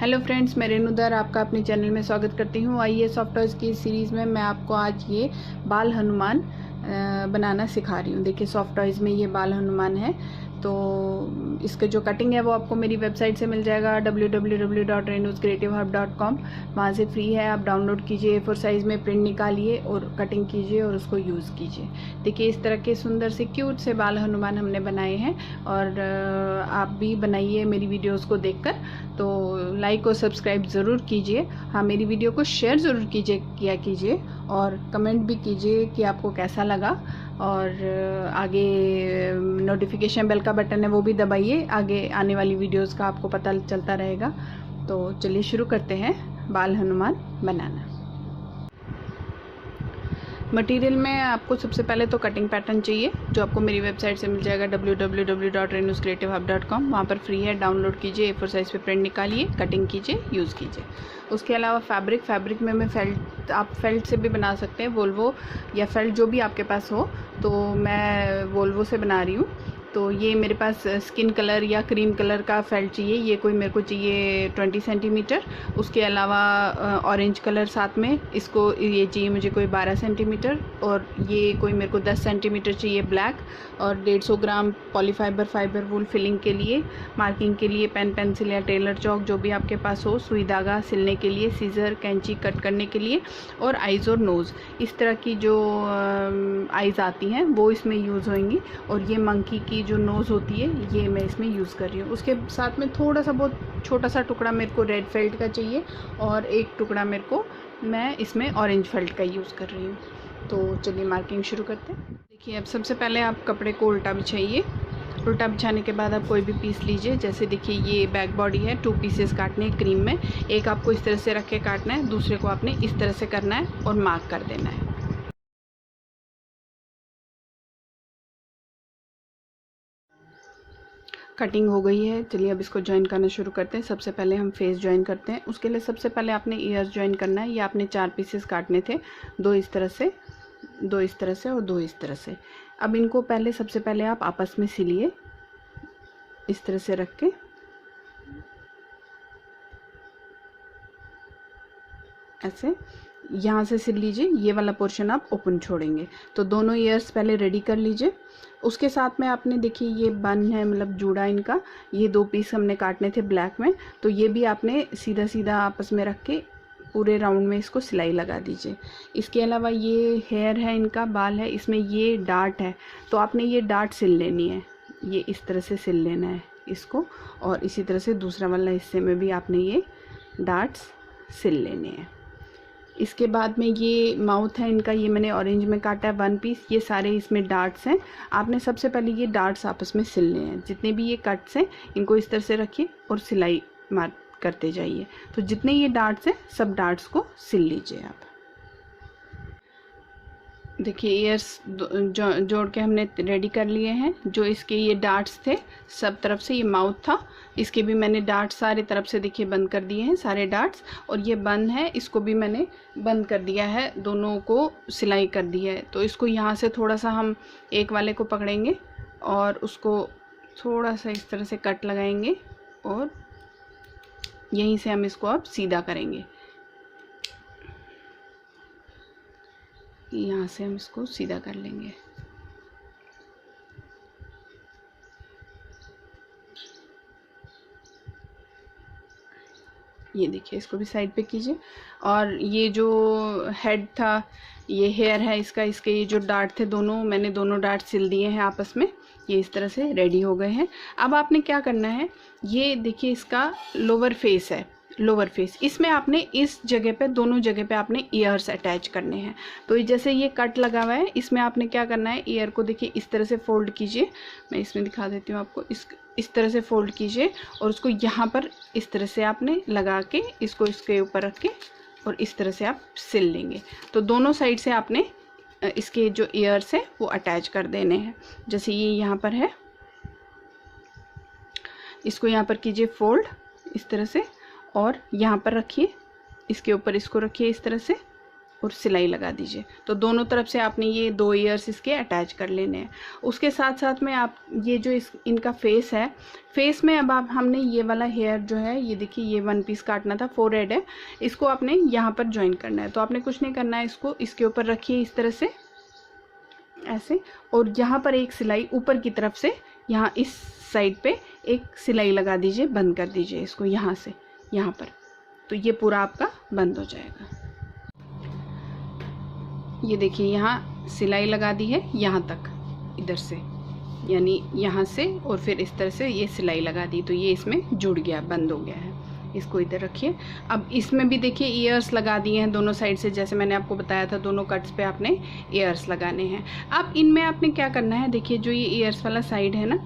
Hello friends, मैं रेणुदर आपका अपने चैनल में स्वागत करती हूँ। आइए सॉफ्ट टॉयज़ की सीरीज़ में मैं आपको आज ये बाल हनुमान बनाना सिखा रही हूँ। देखिए सॉफ्ट टॉयज़ में ये बाल हनुमान है, तो इसके जो कटिंग है वो आपको मेरी वेबसाइट से मिल जाएगा www.renuzcreativehub.com। वहाँ से फ्री है, आप डाउनलोड कीजिए, A4 साइज़ में प्रिंट निकालिए और कटिंग कीजिए और उसको यूज़ कीजिए। देखिए इस तरह के सुंदर से क्यूट से बाल हनुमान हमने बनाए हैं और आप भी बनाइए मेरी वीडियोज़ को देखकर। तो लाइक और सब्सक्राइब ज़रूर कीजिए। हाँ, मेरी वीडियो को शेयर ज़रूर कीजिए और कमेंट भी कीजिए कि आपको कैसा लगा। और आगे नोटिफिकेशन बेल का बटन है वो भी दबाइए, आगे आने वाली वीडियोस का आपको पता चलता रहेगा। तो चलिए शुरू करते हैं बाल हनुमान बनाना। मटेरियल में आपको सबसे पहले तो कटिंग पैटर्न चाहिए, जो आपको मेरी वेबसाइट से मिल जाएगा www.renuzcreativehub.com। वहाँ पर फ्री है, डाउनलोड कीजिए, A4 साइज़ पे प्रिंट निकालिए, कटिंग कीजिए, यूज़ कीजिए। उसके अलावा फैब्रिक में मैं फेल्ट, आप फेल्ट से भी बना सकते हैं, वोल्वो या फेल्ट जो भी आपके पास हो। तो मैं वोल्वो से बना रही हूँ। तो ये मेरे पास स्किन कलर या क्रीम कलर का फेल्ट चाहिए। ये कोई मेरे को चाहिए 20 सेंटीमीटर। उसके अलावा ऑरेंज कलर साथ में इसको ये चाहिए मुझे कोई 12 सेंटीमीटर। और ये कोई मेरे को 10 सेंटीमीटर चाहिए ब्लैक। और 150 ग्राम फाइबर वूल फिलिंग के लिए, मार्किंग के लिए पेन पेंसिल या टेलर चौक जो भी आपके पास हो, सुई धागा सिलने के लिए, सीज़र कैंची कट करने के लिए, और आइज़ और नोज़, इस तरह की जो आइज़ आती हैं वो इसमें यूज़ होंगी। और ये मंकी की जो नोज़ होती है ये मैं इसमें यूज़ कर रही हूँ। उसके साथ में थोड़ा सा बहुत छोटा सा टुकड़ा मेरे को रेड फेल्ट का चाहिए और एक टुकड़ा मेरे को मैं इसमें ऑरेंज फेल्ट का यूज़ कर रही हूँ। तो चलिए मार्किंग शुरू करते हैं। देखिए अब सबसे पहले आप कपड़े को उल्टा बिछाइए। उल्टा बिछाने के बाद आप कोई भी पीस लीजिए। जैसे देखिए ये बैक बॉडी है, 2 पीसेस काटने हैं क्रीम में। एक आपको इस तरह से रख के काटना है, दूसरे को आपने इस तरह से करना है और मार्क कर देना है। कटिंग हो गई है। चलिए अब इसको ज्वाइन करना शुरू करते हैं। सबसे पहले हम फेस ज्वाइन करते हैं। उसके लिए सबसे पहले आपने ईयर्स ज्वाइन करना है। ये आपने 4 पीसेस काटने थे, 2 इस तरह से, 2 इस तरह से और 2 इस तरह से। अब इनको सबसे पहले आप आपस में सिलिए, इस तरह से रख के ऐसे यहाँ से सिल लीजिए। ये वाला पोर्शन आप ओपन छोड़ेंगे। तो दोनों ईयर्स पहले रेडी कर लीजिए। उसके साथ में आपने देखिए ये बन है, मतलब जूड़ा इनका, ये 2 पीस हमने काटने थे ब्लैक में। तो ये भी आपने सीधा सीधा आपस में रख के पूरे राउंड में इसको सिलाई लगा दीजिए। इसके अलावा ये हेयर है, इनका बाल है, इसमें ये डार्ट है, तो आपने ये डार्ट सिल लेनी है। ये इस तरह से सिल लेना है इसको। और इसी तरह से दूसरा वाला हिस्से में भी आपने ये डार्ट्स सिल लेने हैं। इसके बाद में ये माउथ है इनका, ये मैंने ऑरेंज में काटा है 1 पीस। ये सारे इसमें डार्ट्स हैं। आपने सबसे पहले ये डार्ट्स आपस में सिलने हैं। जितने भी ये कट्स हैं इनको इस तरह से रखिए और सिलाई मार करते जाइए। तो जितने ये डार्ट्स हैं सब डार्ट्स को सिल लीजिए आप। देखिए ईयर्स जोड़ के हमने रेडी कर लिए हैं। जो इसके ये डार्ट्स थे सब तरफ से, ये माउथ था, इसके भी मैंने डार्ट्स सारे तरफ से देखिए बंद कर दिए हैं सारे डार्ट्स। और ये बंद है, इसको भी मैंने बंद कर दिया है, दोनों को सिलाई कर दी है। तो इसको यहाँ से थोड़ा सा हम एक वाले को पकड़ेंगे और उसको थोड़ा सा इस तरह से कट लगाएंगे और यहीं से हम इसको अब सीधा करेंगे। यहाँ से हम इसको सीधा कर लेंगे। ये देखिए इसको भी साइड पे कीजिए। और ये जो हेड था, ये हेयर है इसका, इसके ये जो डार्ट थे दोनों, मैंने दोनों डार्ट सिल दिए हैं आपस में। ये इस तरह से रेडी हो गए हैं। अब आपने क्या करना है, ये देखिए इसका लोअर फेस है, लोअर फेस, इसमें आपने इस जगह पे, दोनों जगह पे आपने ईयर्स अटैच करने हैं। तो जैसे ये कट लगा हुआ है, इसमें आपने क्या करना है, ईयर को देखिए इस तरह से फोल्ड कीजिए। मैं इसमें दिखा देती हूँ आपको। इस तरह से फोल्ड कीजिए और उसको यहाँ पर इस तरह से आपने लगा के इसको इसके ऊपर रख के और इस तरह से आप सिल लेंगे। तो दोनों साइड से आपने इसके जो ईयर्स है वो अटैच कर देने हैं। जैसे ये यहाँ पर है, इसको यहाँ पर कीजिए फोल्ड इस तरह से और यहाँ पर रखिए, इसके ऊपर इसको रखिए इस तरह से और सिलाई लगा दीजिए। तो दोनों तरफ से आपने ये 2 ईयर्स इसके अटैच कर लेने हैं। उसके साथ साथ में आप ये जो इनका फेस है, फेस में अब हमने ये वाला हेयर जो है, ये देखिए ये 1 पीस काटना था, फोरहेड है, इसको आपने यहाँ पर ज्वाइन करना है। तो आपने कुछ नहीं करना है, इसको इसके ऊपर रखिए इस तरह से ऐसे, और यहाँ पर एक सिलाई ऊपर की तरफ से यहाँ इस साइड पे एक सिलाई लगा दीजिए, बंद कर दीजिए इसको यहाँ से यहाँ पर। तो ये पूरा आपका बंद हो जाएगा। ये देखिए यहाँ सिलाई लगा दी है यहाँ तक, इधर से यानी यहाँ से, और फिर इस तरह से ये सिलाई लगा दी, तो ये इसमें जुड़ गया, बंद हो गया है। इसको इधर रखिए। अब इसमें भी देखिए ईयर्स लगा दिए हैं दोनों साइड से, जैसे मैंने आपको बताया था दोनों कट्स पे आपने ईयर्स लगाने हैं। अब इनमें आपने क्या करना है, देखिए जो ये ईयर्स वाला साइड है ना,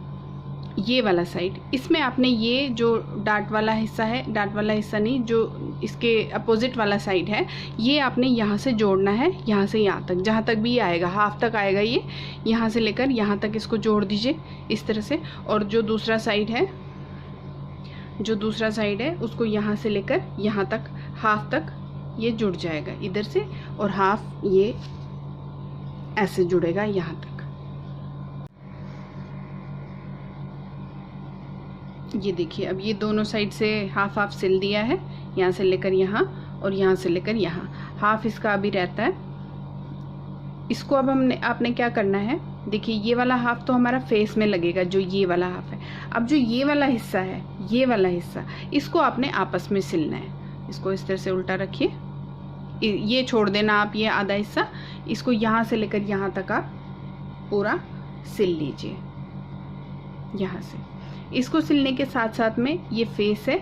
ये वाला साइड, इसमें आपने ये जो डार्ट वाला हिस्सा है, डार्ट वाला हिस्सा नहीं, जो इसके अपोजिट वाला साइड है, ये आपने यहाँ से जोड़ना है, यहाँ से यहाँ तक, जहाँ तक भी ये आएगा, हाफ तक आएगा ये, यहाँ से लेकर यहाँ तक इसको जोड़ दीजिए इस तरह से। और जो दूसरा साइड है उसको यहाँ से लेकर यहाँ तक, हाफ तक ये जुड़ जाएगा इधर से, और हाफ ये ऐसे जुड़ेगा यहाँ तक। ये देखिए अब ये दोनों साइड से हाफ हाफ सिल दिया है, यहाँ से लेकर यहाँ और यहाँ से लेकर यहाँ, हाफ इसका अभी रहता है। इसको अब आपने क्या करना है, देखिए ये वाला हाफ तो हमारा फेस में लगेगा, जो ये वाला हाफ है। अब जो ये वाला हिस्सा है, ये वाला हिस्सा, इसको आपने आपस में सिलना है। इसको इस तरह से उल्टा रखिए, ये छोड़ देना आप, ये आधा हिस्सा, इसको यहाँ से लेकर यहाँ तक आप पूरा सिल लीजिए यहाँ से। इसको सिलने के साथ साथ में ये फेस है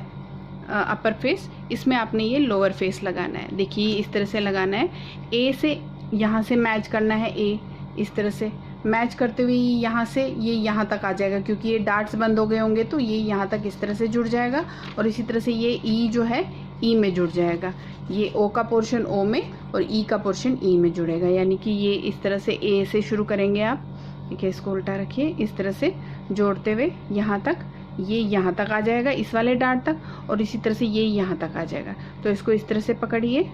अपर फेस, इसमें आपने ये लोअर फेस लगाना है। देखिए इस तरह से लगाना है, ए से यहाँ से मैच करना है, ए इस तरह से मैच करते हुए यहाँ से ये यहाँ तक आ जाएगा, क्योंकि ये डार्ट्स बंद हो गए होंगे तो ये यहाँ तक इस तरह से जुड़ जाएगा। और इसी तरह से ये ई जो है ई में जुड़ जाएगा, ये ओ का पोर्शन ओ में और ई का पोर्शन ई में जुड़ेगा। यानी कि ये इस तरह से ए से शुरू करेंगे आप, ठीक है। इसको उल्टा रखिए, इस तरह से जोड़ते हुए यहाँ तक, ये यहाँ तक आ जाएगा इस वाले डार्ट तक, और इसी तरह से ये यहाँ तक आ जाएगा। तो इसको इस तरह से पकड़िए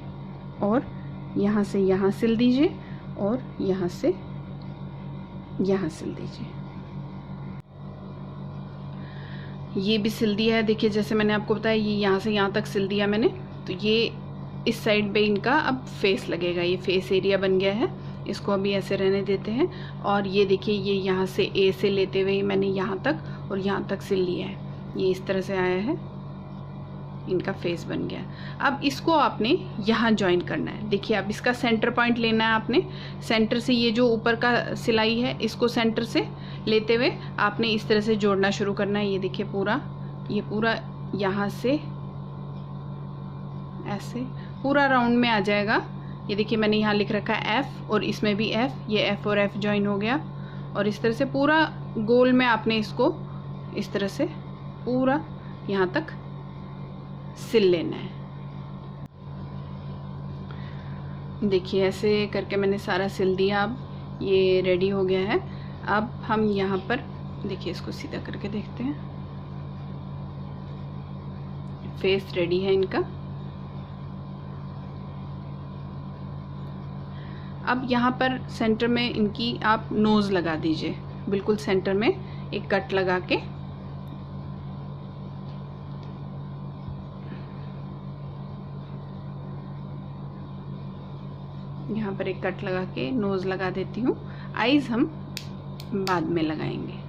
और यहाँ से यहाँ सिल दीजिए और यहाँ से यहाँ सिल दीजिए। ये भी सिल दिया है, देखिए जैसे मैंने आपको बताया, ये यहाँ से यहाँ तक सिल दिया मैंने। तो ये इस साइड पे इनका अब फेस लगेगा, ये फेस एरिया बन गया है। इसको अभी ऐसे रहने देते हैं। और ये देखिए ये यहाँ से ए से लेते हुए मैंने यहाँ तक और यहाँ तक सिल लिया है, ये इस तरह से आया है, इनका फेस बन गया। अब इसको आपने यहाँ ज्वाइन करना है। देखिए अब इसका सेंटर पॉइंट लेना है आपने, सेंटर से ये जो ऊपर का सिलाई है इसको सेंटर से लेते हुए आपने इस तरह से जोड़ना शुरू करना है। ये देखिए ये पूरा यहाँ से ऐसे पूरा राउंड में आ जाएगा। ये देखिए मैंने यहाँ लिख रखा है एफ, और इसमें भी एफ, ये एफ और एफ ज्वाइन हो गया। और इस तरह से पूरा गोल में आपने इसको इस तरह से पूरा यहाँ तक सिल लेना है। देखिए ऐसे करके मैंने सारा सिल दिया, अब ये रेडी हो गया है। अब हम यहाँ पर देखिए इसको सीधा करके देखते हैं, फेस रेडी है इनका। अब यहाँ पर सेंटर में इनकी आप नोज़ लगा दीजिए, बिल्कुल सेंटर में एक कट लगा के। यहाँ पर एक कट लगा के नोज़ लगा देती हूँ। आईज हम बाद में लगाएंगे।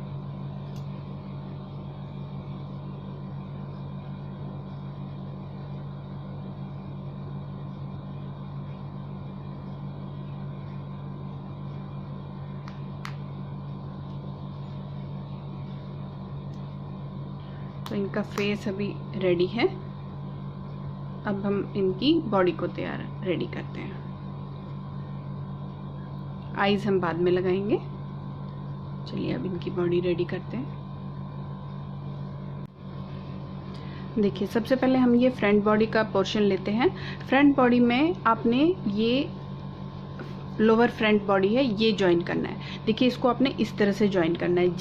तो इनका फेस अभी रेडी है। अब हम इनकी बॉडी को रेडी करते हैं। आईज हम बाद में लगाएंगे। चलिए अब इनकी बॉडी रेडी करते हैं। देखिए सबसे पहले हम ये फ्रंट बॉडी का पोर्शन लेते हैं। फ्रंट बॉडी में आपने ये लोअर फ्रंट बॉडी है ये ज्वाइन करना है। देखिए इसको आपने इस तरह से ज्वाइन करना है,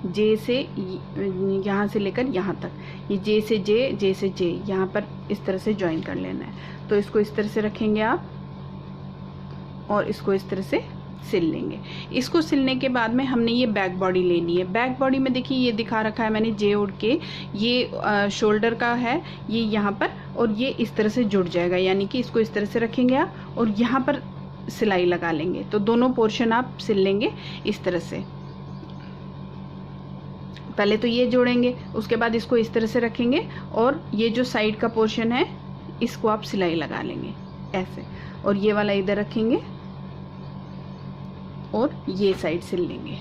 जे से यहाँ से लेकर यहाँ तक, ये जे से जे, जे से जे, यहाँ पर इस तरह से ज्वाइन कर लेना है। तो इसको इस तरह से रखेंगे आप, और इसको इस तरह से सिल लेंगे। इसको सिलने के बाद में हमने ये बैक बॉडी लेनी है। बैक बॉडी में देखिए ये दिखा रखा है मैंने जे उड़ के, ये शोल्डर का है, ये यहाँ पर, और ये इस तरह से जुड़ जाएगा, यानी कि इसको इस तरह से रखेंगे आप और यहाँ पर सिलाई लगा लेंगे। तो दोनों पोर्शन आप सिल लेंगे इस तरह से। पहले तो ये जोड़ेंगे, उसके बाद इसको इस तरह से रखेंगे और ये जो साइड का पोर्शन है इसको आप सिलाई लगा लेंगे ऐसे, और ये वाला इधर रखेंगे और ये साइड सिल लेंगे।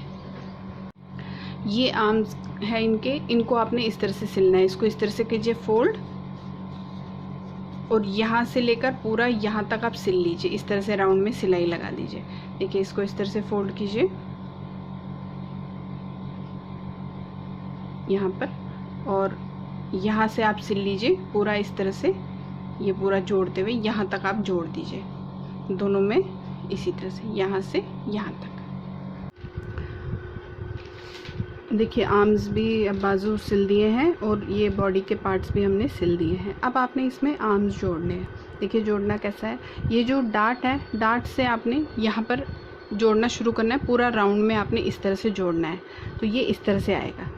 ये आर्म्स है इनके, इनको आपने इस तरह से सिलना है। इसको इस तरह से कीजिए फोल्ड, और यहाँ से लेकर पूरा यहाँ तक आप सिल लीजिए। इस तरह से राउंड में सिलाई लगा दीजिए। देखिए इसको इस तरह से फोल्ड कीजिए यहाँ पर, और यहाँ से आप सिल लीजिए पूरा इस तरह से, ये पूरा जोड़ते हुए यहाँ तक आप जोड़ दीजिए दोनों में इसी तरह से, यहाँ से यहाँ तक। देखिए आर्म्स भी, अब बाजू सिल दिए हैं और ये बॉडी के पार्ट्स भी हमने सिल दिए हैं। अब आपने इसमें आर्म्स जोड़ने हैं। देखिए जोड़ना कैसा है, ये जो डार्ट है, डार्ट से आपने यहाँ पर जोड़ना शुरू करना है। पूरा राउंड में आपने इस तरह से जोड़ना है, तो ये इस तरह से आएगा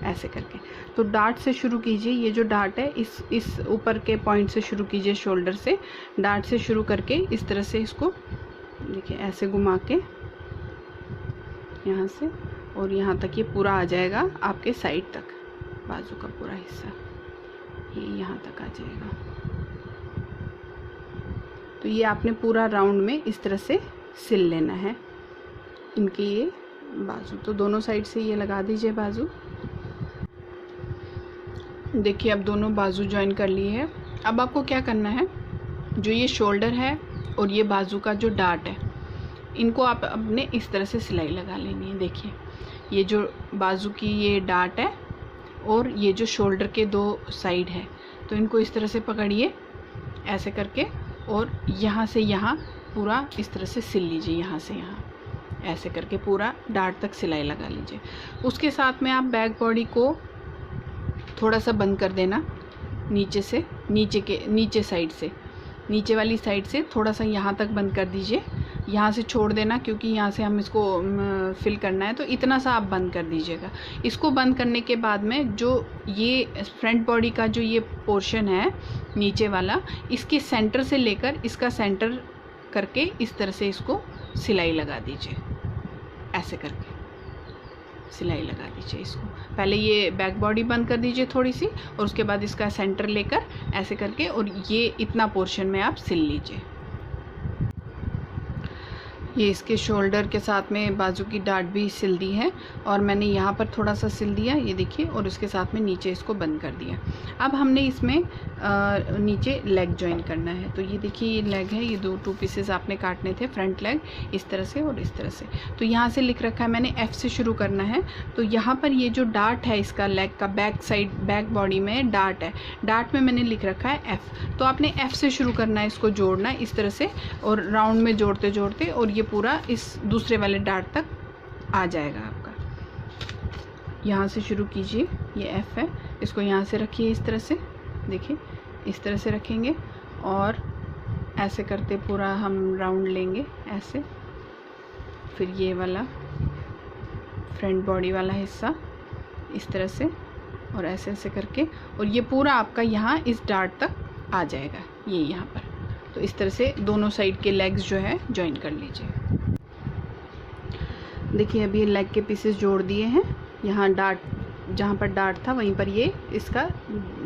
ऐसे करके। तो डार्ट से शुरू कीजिए, ये जो डार्ट है इस ऊपर के पॉइंट से शुरू कीजिए, शोल्डर से डार्ट से शुरू करके इस तरह से इसको देखिए ऐसे घुमा के यहाँ से और यहाँ तक ये पूरा आ जाएगा आपके साइड तक, बाजू का पूरा हिस्सा ये यहाँ तक आ जाएगा। तो ये आपने पूरा राउंड में इस तरह से सिल लेना है इनकी ये बाजू। तो दोनों साइड से ये लगा दीजिए बाजू। देखिए अब दोनों बाजू ज्वाइन कर ली है। अब आपको क्या करना है, जो ये शोल्डर है और ये बाजू का जो डार्ट है, इनको आप अपने इस तरह से सिलाई लगा लेनी है। देखिए ये जो बाजू की ये डार्ट है और ये जो शोल्डर के दो साइड है, तो इनको इस तरह से पकड़िए ऐसे करके, और यहाँ से यहाँ पूरा इस तरह से सिल लीजिए, यहाँ से यहाँ ऐसे करके पूरा डार्ट तक सिलाई लगा लीजिए। उसके साथ में आप बैक बॉडी को थोड़ा सा बंद कर देना नीचे से, नीचे साइड से, नीचे वाली साइड से थोड़ा सा यहाँ तक बंद कर दीजिए। यहाँ से छोड़ देना क्योंकि यहाँ से हम इसको फिल करना है, तो इतना सा आप बंद कर दीजिएगा। इसको बंद करने के बाद में जो ये फ्रंट बॉडी का जो ये पोर्शन है नीचे वाला, इसके सेंटर से लेकर इसका सेंटर करके इस तरह से इसको सिलाई लगा दीजिए, ऐसे करके सिलाई लगा दीजिए इसको। पहले ये बैक बॉडी बंद कर दीजिए थोड़ी सी, और उसके बाद इसका सेंटर लेकर ऐसे करके, और ये इतना पोर्शन में आप सिल लीजिए। ये इसके शोल्डर के साथ में बाजू की डार्ट भी सिल दी है, और मैंने यहाँ पर थोड़ा सा सिल दिया, ये देखिए, और इसके साथ में नीचे इसको बंद कर दिया। अब हमने इसमें नीचे लेग ज्वाइन करना है। तो ये देखिए ये लेग है, ये टू पीसेस आपने काटने थे, फ्रंट लेग इस तरह से और इस तरह से। तो यहाँ से लिख रखा है मैंने F से शुरू करना है। तो यहाँ पर ये जो डार्ट है इसका लेग का बैक साइड, बैक बॉडी में डार्ट है, डार्ट में मैंने लिख रखा है F। तो आपने F से शुरू करना है, इसको जोड़ना है इस तरह से, और राउंड में जोड़ते जोड़ते, और ये पूरा इस दूसरे वाले डार्ट तक आ जाएगा आपका। यहाँ से शुरू कीजिए, ये F है, इसको यहाँ से रखिए इस तरह से, देखिए इस तरह से रखेंगे, और ऐसे करते पूरा हम राउंड लेंगे ऐसे। फिर ये वाला फ्रंट बॉडी वाला हिस्सा इस तरह से, और ऐसे ऐसे करके, और ये पूरा आपका यहाँ इस डार्ट तक आ जाएगा, ये यहाँ पर। तो इस तरह से दोनों साइड के लेग्स जो है ज्वाइन कर लीजिए। देखिए अभी लेग के पीसेस जोड़ दिए हैं, यहाँ डार्ट, जहाँ पर डार्ट था वहीं पर ये इसका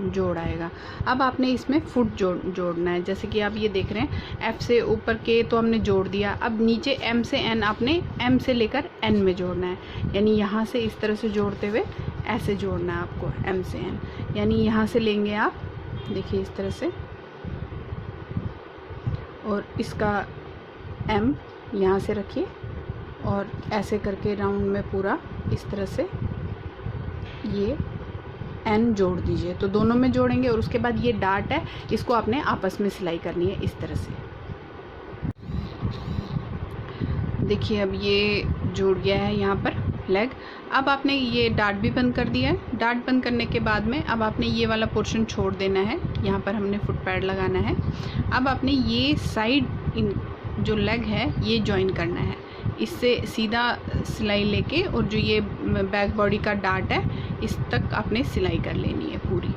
जोड़ आएगा। अब आपने इसमें फुट जोड़ना है, जैसे कि आप ये देख रहे हैं F से ऊपर के तो हमने जोड़ दिया। अब नीचे M से N आपने M से लेकर N में जोड़ना है, यानी यहाँ से इस तरह से जोड़ते हुए ऐसे जोड़ना है आपको M से N, यानी यहाँ से लेंगे आप, देखिए इस तरह से, और इसका M यहाँ से रखिए, और ऐसे करके राउंड में पूरा इस तरह से ये N जोड़ दीजिए। तो दोनों में जोड़ेंगे, और उसके बाद ये डार्ट है, इसको आपने आपस में सिलाई करनी है इस तरह से। देखिए अब ये जुड़ गया है यहाँ पर लेग। अब आपने ये डार्ट भी बंद कर दिया है। डार्ट बंद करने के बाद में अब आपने ये वाला पोर्शन छोड़ देना है, यहाँ पर हमने फुट पैड लगाना है। अब आपने ये साइड जो लेग है ये जॉइन करना है, इससे सीधा सिलाई लेके, और जो ये बैक बॉडी का डार्ट है इस तक आपने सिलाई कर लेनी है पूरी,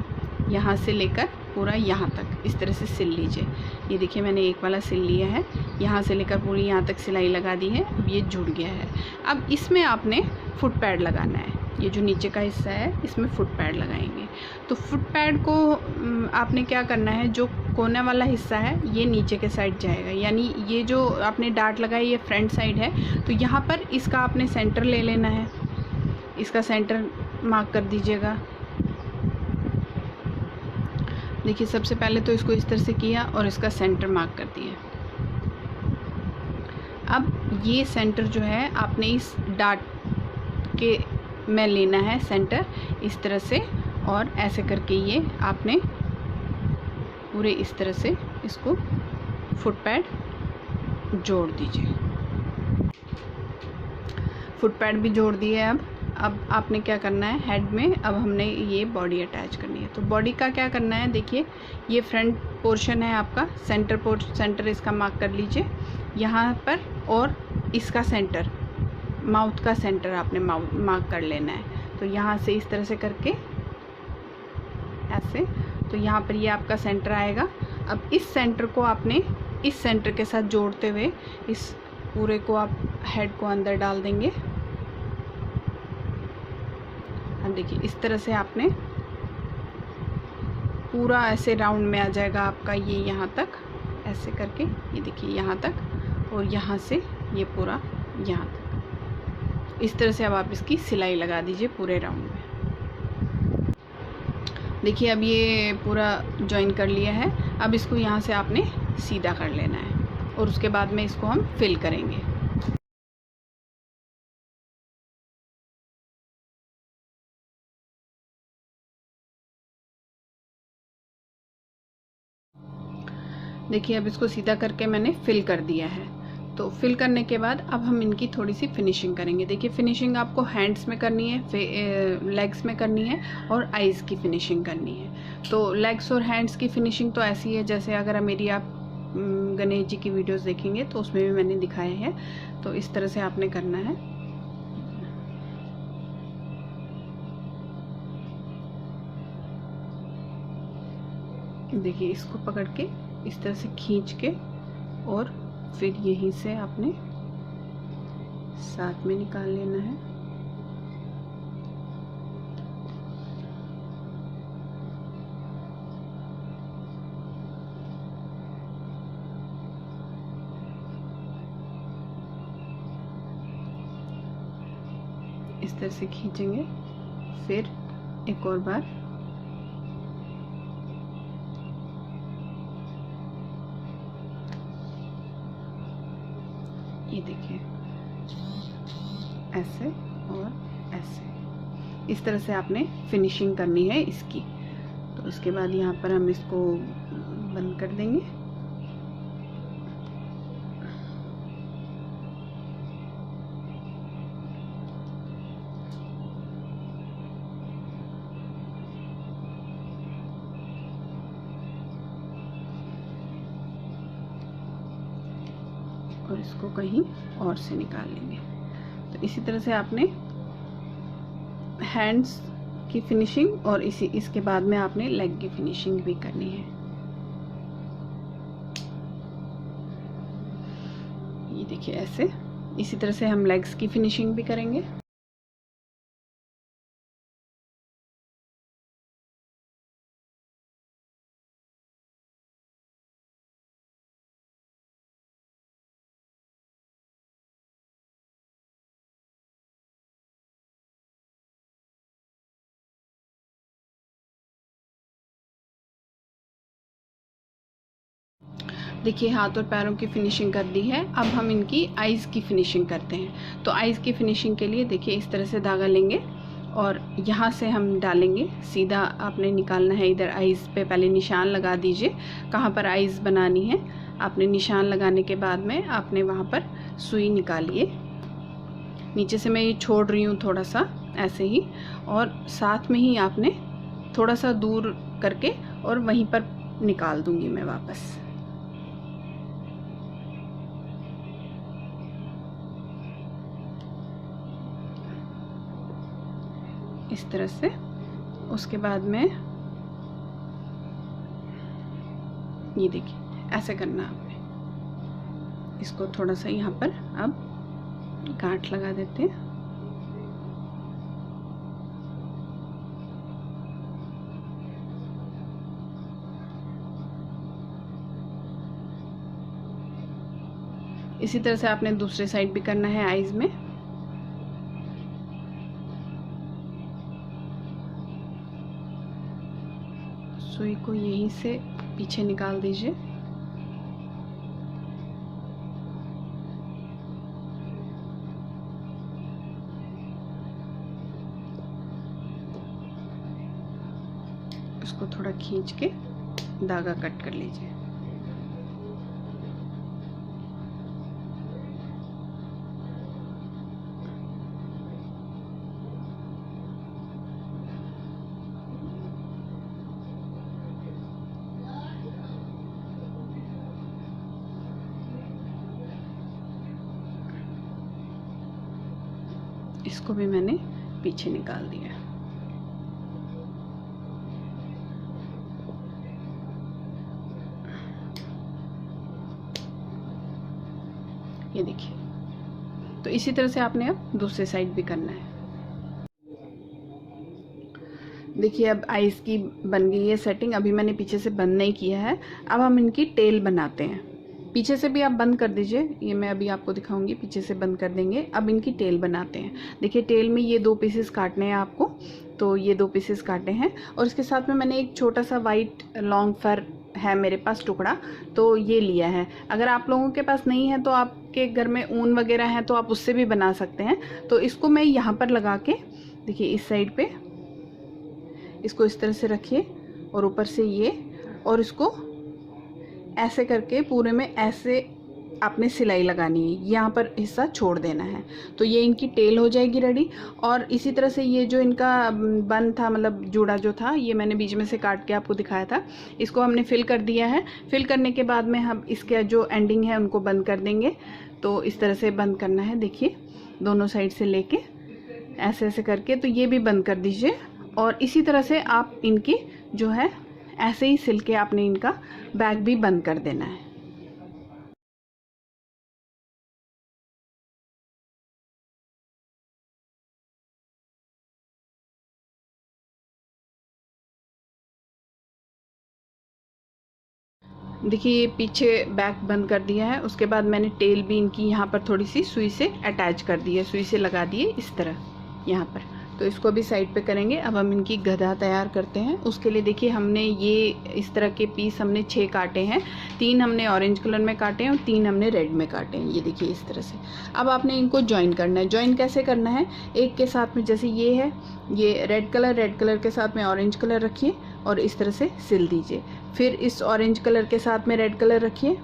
यहाँ से लेकर पूरा यहाँ तक इस तरह से सिल लीजिए। ये देखिए मैंने एक वाला सिल लिया है, यहाँ से लेकर पूरी यहाँ तक सिलाई लगा दी है। अब ये जुड़ गया है। अब इसमें आपने फुट पैड लगाना है, ये जो नीचे का हिस्सा है इसमें फुट पैड लगाएंगे। तो फुट पैड को आपने क्या करना है, जो कोने वाला हिस्सा है ये नीचे के साइड जाएगा, यानी ये जो आपने डार्ट लगाई ये फ्रंट साइड है, तो यहाँ पर इसका आपने सेंटर ले लेना है, इसका सेंटर मार्क कर दीजिएगा। देखिए सबसे पहले तो इसको इस तरह से किया और इसका सेंटर मार्क कर दिया। अब ये सेंटर जो है आपने इस डार्ट के में लेना है सेंटर इस तरह से, और ऐसे करके ये आपने पूरे इस तरह से इसको फुट पैड जोड़ दीजिए। फुट पैड भी जोड़ दिए। अब आपने क्या करना है, हेड में अब हमने ये बॉडी अटैच करनी है। तो बॉडी का क्या करना है, देखिए ये फ्रंट पोर्शन है आपका, सेंटर इसका मार्क कर लीजिए यहाँ पर, और इसका सेंटर, माउथ का सेंटर आपने मार्क कर लेना है। तो यहाँ से इस तरह से करके ऐसे, तो यहाँ पर ये आपका सेंटर आएगा। अब इस सेंटर को आपने इस सेंटर के साथ जोड़ते हुए इस पूरे को आप हेड को अंदर डाल देंगे। अब देखिए इस तरह से आपने पूरा ऐसे राउंड में आ जाएगा आपका ये यहाँ तक, ऐसे करके ये देखिए यहाँ तक, और यहाँ से ये पूरा यहाँ तक। इस तरह से अब आप इसकी सिलाई लगा दीजिए पूरे राउंड में। देखिए अब ये पूरा जॉइन कर लिया है। अब इसको यहाँ से आपने सीधा कर लेना है, और उसके बाद में इसको हम फिल करेंगे। देखिए अब इसको सीधा करके मैंने फिल कर दिया है। तो फिल करने के बाद अब हम इनकी थोड़ी सी फिनिशिंग करेंगे। देखिए फिनिशिंग आपको हैंड्स में करनी है, लेग्स में करनी है, और आइज़ की फिनिशिंग करनी है। तो लेग्स और हैंड्स की फिनिशिंग तो ऐसी है जैसे अगर मेरी आप गणेश जी की वीडियोस देखेंगे तो उसमें भी मैंने दिखाए हैं। तो इस तरह से आपने करना है। देखिए इसको पकड़ के इस तरह से खींच के, और फिर यहीं से आपने साथ में निकाल लेना है। इस तरह से खींचेंगे, फिर एक और बार ये देखिए ऐसे और ऐसे, इस तरह से आपने फिनिशिंग करनी है इसकी। तो इसके बाद यहाँ पर हम इसको बंद कर देंगे। और इसको कहीं और से निकाल लेंगे। तो इसी तरह से आपने हैंड्स की फिनिशिंग, और इसके बाद में आपने लेग की फिनिशिंग भी करनी है। ये देखिए ऐसे, इसी तरह से हम लेग्स की फिनिशिंग भी करेंगे। देखिए हाथ और पैरों की फिनिशिंग कर दी है। अब हम इनकी आइज़ की फिनिशिंग करते हैं। तो आइज़ की फिनिशिंग के लिए देखिए इस तरह से धागा लेंगे और यहाँ से हम डालेंगे, सीधा आपने निकालना है। इधर आइज़ पे पहले निशान लगा दीजिए, कहाँ पर आइज़ बनानी है। आपने निशान लगाने के बाद में आपने वहाँ पर सुई निकालिए। नीचे से मैं ये छोड़ रही हूँ थोड़ा सा ऐसे ही, और साथ में ही आपने थोड़ा सा दूर करके और वहीं पर निकाल दूँगी मैं वापस। इस तरह से। उसके बाद में ये देखिए ऐसे करना आपने। इसको थोड़ा सा यहाँ पर अब गांठ लगा देते हैं। इसी तरह से आपने दूसरे साइड भी करना है आईज में। सुई को यहीं से पीछे निकाल दीजिए। इसको थोड़ा खींच के धागा कट कर लीजिए। इसको भी मैंने पीछे निकाल दिया। ये देखिए। तो इसी तरह से आपने अब दूसरे साइड भी करना है। देखिए अब आइस की बन गई है सेटिंग। अभी मैंने पीछे से बंद नहीं किया है। अब हम इनकी टेल बनाते हैं। पीछे से भी आप बंद कर दीजिए, ये मैं अभी आपको दिखाऊंगी। पीछे से बंद कर देंगे। अब इनकी टेल बनाते हैं। देखिए टेल में ये 2 पीसेस काटने हैं आपको, तो ये 2 पीसेस काटे हैं। और इसके साथ में मैंने एक छोटा सा वाइट लॉन्ग फर है मेरे पास टुकड़ा, तो ये लिया है। अगर आप लोगों के पास नहीं है तो आपके घर में ऊन वगैरह है तो आप उससे भी बना सकते हैं। तो इसको मैं यहाँ पर लगा के, देखिए इस साइड पे इसको इस तरह से रखिए और ऊपर से ये, और इसको ऐसे करके पूरे में ऐसे आपने सिलाई लगानी है। यहाँ पर हिस्सा छोड़ देना है। तो ये इनकी टेल हो जाएगी रेडी। और इसी तरह से ये जो इनका बन था, मतलब जूड़ा जो था, ये मैंने बीच में से काट के आपको दिखाया था। इसको हमने फिल कर दिया है। फिल करने के बाद में हम इसके जो एंडिंग है उनको बंद कर देंगे। तो इस तरह से बंद करना है। देखिए दोनों साइड से लेके ऐसे ऐसे करके, तो ये भी बंद कर दीजिए। और इसी तरह से आप इनकी जो है ऐसे ही सिल के आपने इनका बैग भी बंद कर देना है। देखिए ये पीछे बैक बंद कर दिया है। उसके बाद मैंने टेल भी इनकी यहाँ पर थोड़ी सी सुई से अटैच कर दी है, सुई से लगा दिए इस तरह यहाँ पर। तो इसको भी साइड पे करेंगे। अब हम इनकी गधा तैयार करते हैं। उसके लिए देखिए हमने ये इस तरह के पीस हमने 6 काटे हैं। 3 हमने ऑरेंज कलर में काटे हैं और 3 हमने रेड में काटे हैं। ये देखिए इस तरह से। अब आपने इनको ज्वाइन करना है। ज्वाइन कैसे करना है, एक के साथ में जैसे ये है, ये रेड कलर के साथ में ऑरेंज कलर रखिए और इस तरह से सिल दीजिए। फिर इस ऑरेंज कलर के साथ में रेड कलर रखिए,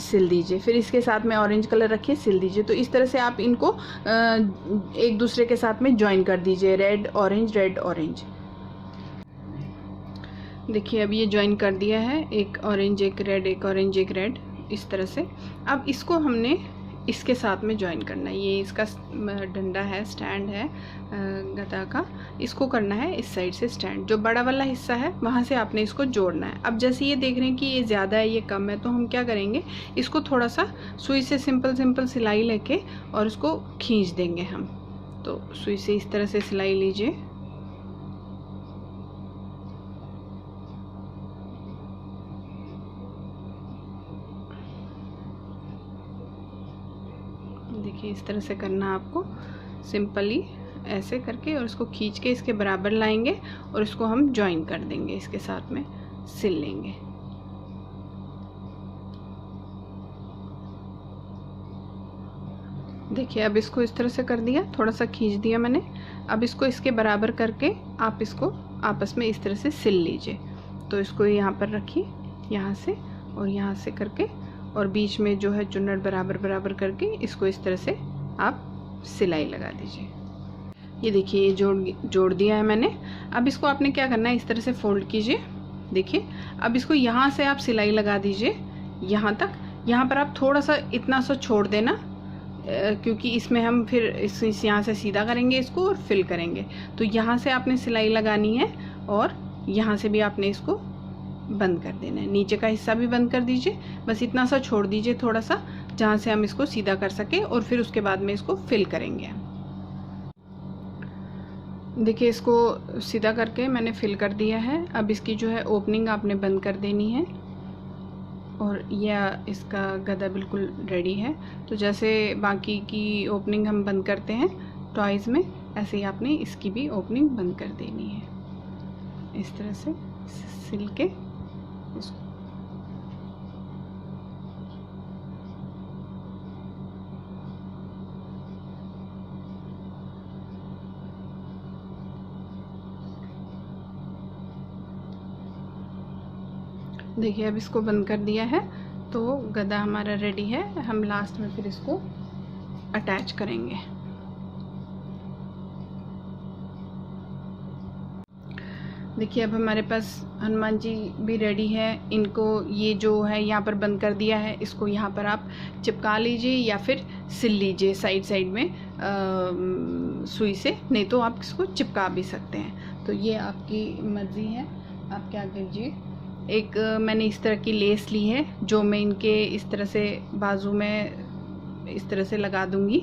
सिल दीजिए। फिर इसके साथ में ऑरेंज कलर रखिए, सिल दीजिए। तो इस तरह से आप इनको एक दूसरे के साथ में ज्वाइन कर दीजिए, रेड ऑरेंज। देखिए अब ये ज्वाइन कर दिया है, एक ऑरेंज एक रेड, एक ऑरेंज एक रेड, इस तरह से। अब इसको हमने इसके साथ में ज्वाइन करना है। ये इसका डंडा है, स्टैंड है गधा का, इसको करना है इस साइड से स्टैंड। जो बड़ा वाला हिस्सा है वहाँ से आपने इसको जोड़ना है। अब जैसे ये देख रहे हैं कि ये ज़्यादा है, ये कम है, तो हम क्या करेंगे, इसको थोड़ा सा सुई से सिंपल सिलाई लेके और इसको खींच देंगे हम। तो सुई से इस तरह से सिलाई लीजिए। देखिए इस तरह से करना आपको, सिंपली ऐसे करके, और इसको खींच के इसके बराबर लाएंगे और इसको हम ज्वाइन कर देंगे, इसके साथ में सिल लेंगे। देखिए अब इसको इस तरह से कर दिया, थोड़ा सा खींच दिया मैंने। अब इसको इसके बराबर करके आप इसको आपस में इस तरह से सिल लीजिए। तो इसको यहाँ पर रखिए, यहाँ से और यहाँ से करके, और बीच में जो है चुन्नट बराबर करके इसको इस तरह से आप सिलाई लगा दीजिए। ये देखिए ये जोड़ दिया है मैंने। अब इसको आपने क्या करना है, इस तरह से फोल्ड कीजिए। देखिए अब इसको यहाँ से आप सिलाई लगा दीजिए यहाँ तक। यहाँ पर आप थोड़ा सा इतना सा छोड़ देना, क्योंकि इसमें हम फिर इस यहाँ से सीधा करेंगे इसको और फिल करेंगे। तो यहाँ से आपने सिलाई लगानी है और यहाँ से भी आपने इसको बंद कर देना है। नीचे का हिस्सा भी बंद कर दीजिए, बस इतना सा छोड़ दीजिए थोड़ा सा, जहाँ से हम इसको सीधा कर सके, और फिर उसके बाद में इसको फिल करेंगे। देखिए इसको सीधा करके मैंने फिल कर दिया है। अब इसकी जो है ओपनिंग आपने बंद कर देनी है और यह इसका गदा बिल्कुल रेडी है। तो जैसे बाकी की ओपनिंग हम बंद करते हैं टॉयज़ में, ऐसे ही आपने इसकी भी ओपनिंग बंद कर देनी है। इस तरह से सिल के इसको देखिए अब इसको बंद कर दिया है तो गदा हमारा रेडी है। हम लास्ट में फिर इसको अटैच करेंगे। देखिए अब हमारे पास हनुमान जी भी रेडी है। इनको ये जो है यहाँ पर बंद कर दिया है, इसको यहाँ पर आप चिपका लीजिए या फिर सिल लीजिए साइड साइड में सुई से, नहीं तो आप इसको चिपका भी सकते हैं। तो ये आपकी मर्ज़ी है, आप क्या कीजिए। एक मैंने इस तरह की लेस ली है जो मैं इनके इस तरह से बाजू में इस तरह से लगा दूंगी।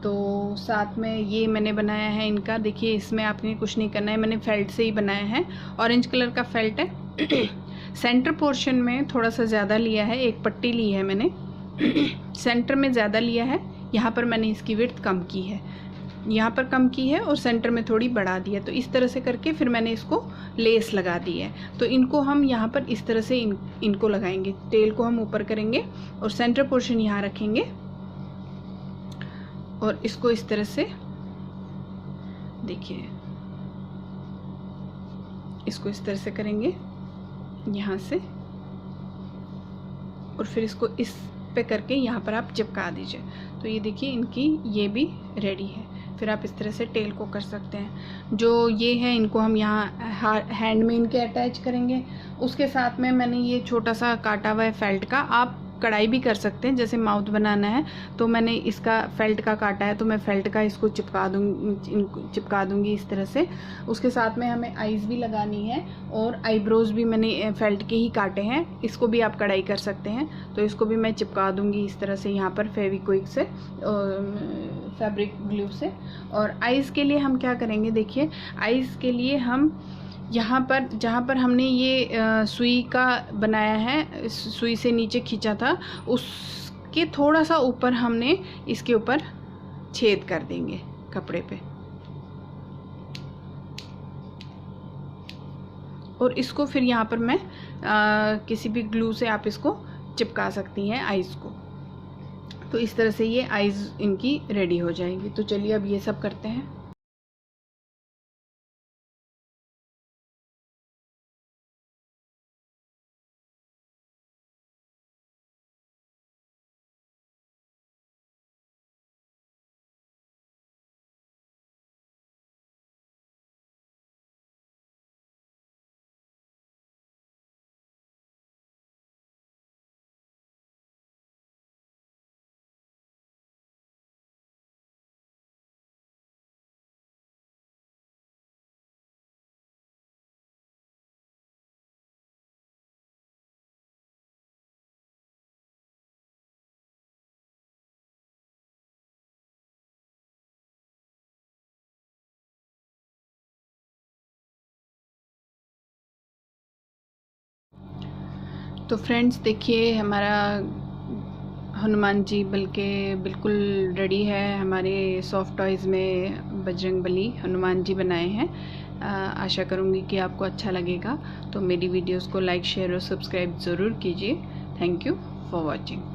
तो साथ में ये मैंने बनाया है इनका, देखिए इसमें आपने कुछ नहीं करना है, मैंने फेल्ट से ही बनाया है। ऑरेंज कलर का फेल्ट है। सेंटर पोर्शन में थोड़ा सा ज़्यादा लिया है, एक पट्टी ली है मैंने, सेंटर में ज़्यादा लिया है। यहाँ पर मैंने इसकी विड्थ कम की है, यहाँ पर कम की है और सेंटर में थोड़ी बढ़ा दी है। तो इस तरह से करके फिर मैंने इसको लेस लगा दी है। तो इनको हम यहाँ पर इस तरह से इनको लगाएंगे। टेल को हम ऊपर करेंगे और सेंटर पोर्शन यहाँ रखेंगे और इसको इस तरह से, देखिए इसको इस तरह से करेंगे यहाँ से, और फिर इसको इस पे करके यहाँ पर आप चिपका दीजिए। तो ये देखिए इनकी ये भी रेडी है। फिर आप इस तरह से टेल को कर सकते हैं। जो ये है इनको हम यहाँ हैंड में इनके अटैच करेंगे। उसके साथ में मैंने ये छोटा सा काटा हुआ है फेल्ट का, आप कढ़ाई भी कर सकते हैं। जैसे माउथ बनाना है तो मैंने इसका फेल्ट का काटा है, तो मैं फेल्ट का इसको चिपका दूंगी इस तरह से। उसके साथ में हमें आईज भी लगानी है और आईब्रोज भी मैंने फेल्ट के ही काटे हैं, इसको भी आप कढ़ाई कर सकते हैं। तो इसको भी मैं चिपका दूंगी इस तरह से यहाँ पर फेविक्विक से, फैब्रिक ग्लू से। और आईज़ के लिए हम क्या करेंगे, देखिए आईज़ के लिए हम यहाँ पर जहाँ पर हमने ये सुई का बनाया है, सुई से नीचे खींचा था, उसके थोड़ा सा ऊपर हमने इसके ऊपर छेद कर देंगे कपड़े पे, और इसको फिर यहाँ पर मैं किसी भी ग्लू से आप इसको चिपका सकती हैं आईज़ को। तो इस तरह से ये आईज़ इनकी रेडी हो जाएंगी। तो चलिए अब ये सब करते हैं। तो फ्रेंड्स देखिए हमारा हनुमान जी बिल्कुल रेडी है। हमारे सॉफ्ट टॉयज़ में बजरंगबली हनुमान जी बनाए हैं। आशा करूँगी कि आपको अच्छा लगेगा। तो मेरी वीडियोस को लाइक, शेयर और सब्सक्राइब ज़रूर कीजिए। Thank you for watching.